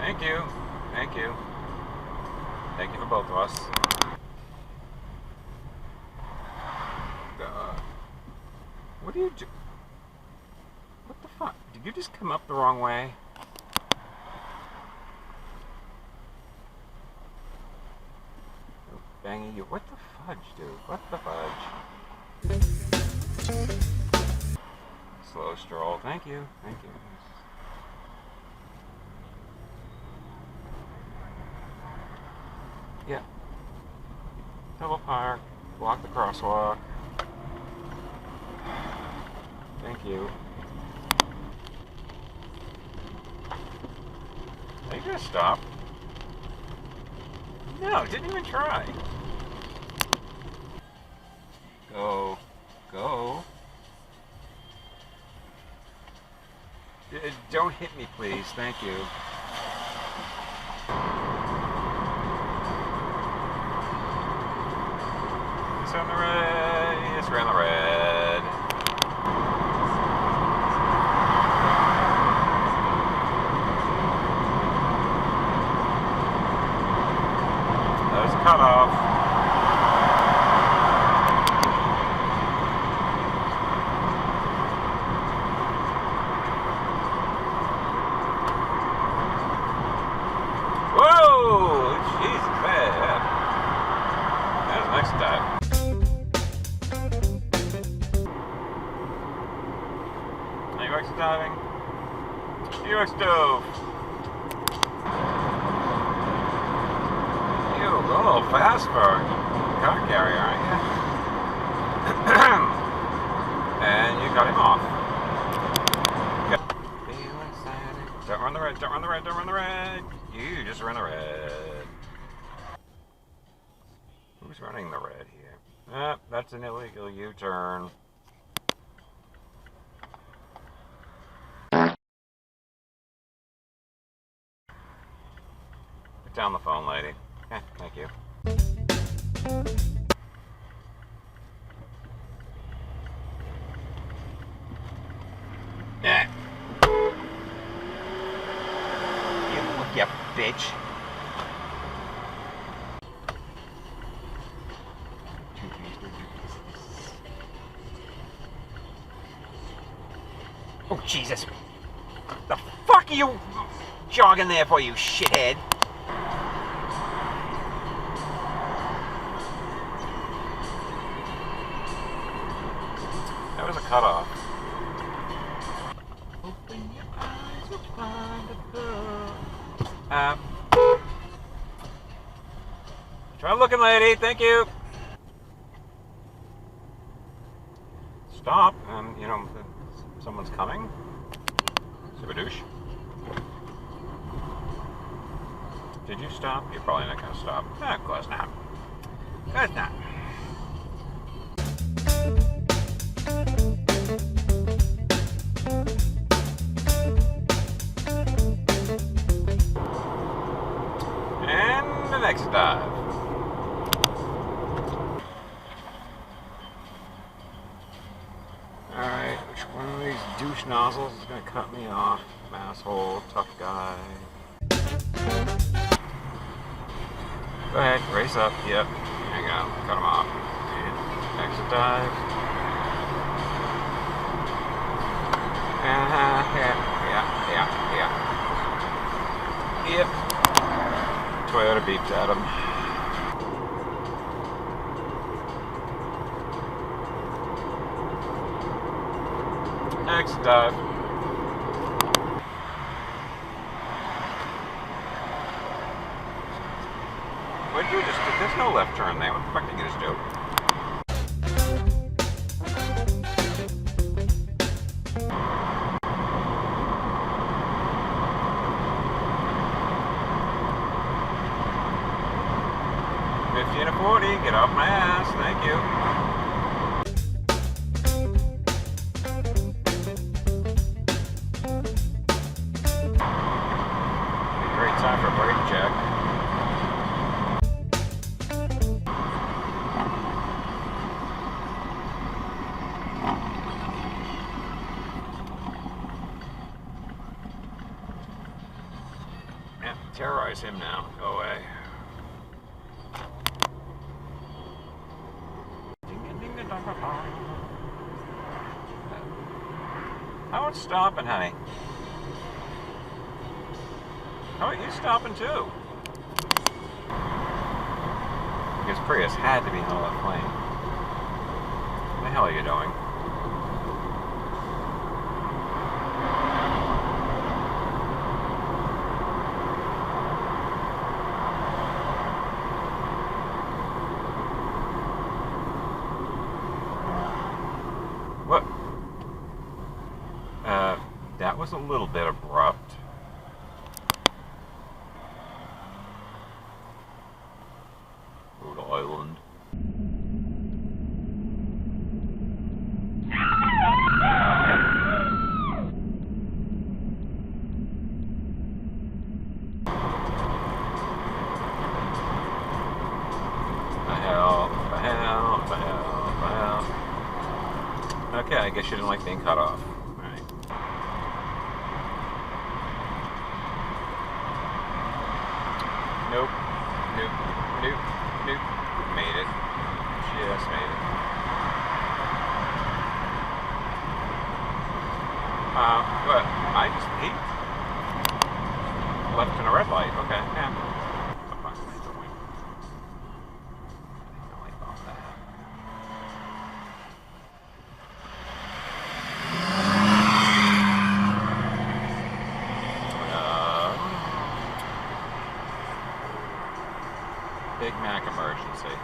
Thank you. Thank you. Thank you for both of us. What do you do? What the fuck? Did you just come up the wrong way? Oh, bangy you. What the fudge, dude? What the fudge? Slow stroll. Thank you. Thank you. Yeah. Double park. Block the crosswalk. Thank you. Are you gonna stop? No, didn't even try. Go. Go. Don't hit me, please. Thank you. It's on the red. Yes, we're on the red. That was a cutoff. Whoa! Jesus, man. That was next time. UX diving. UX dove. You go a little fast for a car carrier, aren't you? And you cut him off. Don't run the red, don't run the red, don't run the red. You just run the red. Who's running the red here? That's an illegal U-turn. Put down the phone, lady. Okay, thank you. You bitch. Oh, Jesus. The fuck are you jogging there for, you shithead? That was a cutoff. Open your eyes, you'll find a girl. Try looking, lady. Thank you. Stop. You know, someone's coming. Super douche. Did you stop? You're probably not going to stop. Of course not. Of course not. And the next dive. Alright, which one of these douche nozzles is going to cut me off? Asshole, tough guy. Go ahead, race up. Yep. There you go. Cut him off. And exit dive. Yeah. Yep. Toyota beeped at him. Exit dive. What did you just do? There's no left turn there. What the fuck did you just do? $50 and a $40. Get off my ass. Thank you. Great time for a brake check. can't terrorize him now. Go away. How about stopping, honey? How about you stopping too? Because Prius had to be in the left lane. What the hell are you doing? What? That was a little bit abrupt. Rhode Island. Okay, I guess you didn't like being cut off. Alright. Nope. Nope. Nope. Nope. Made it. Just made it. What? I just peeked. Left in a red light. Okay. Yeah. Big Mac emergency.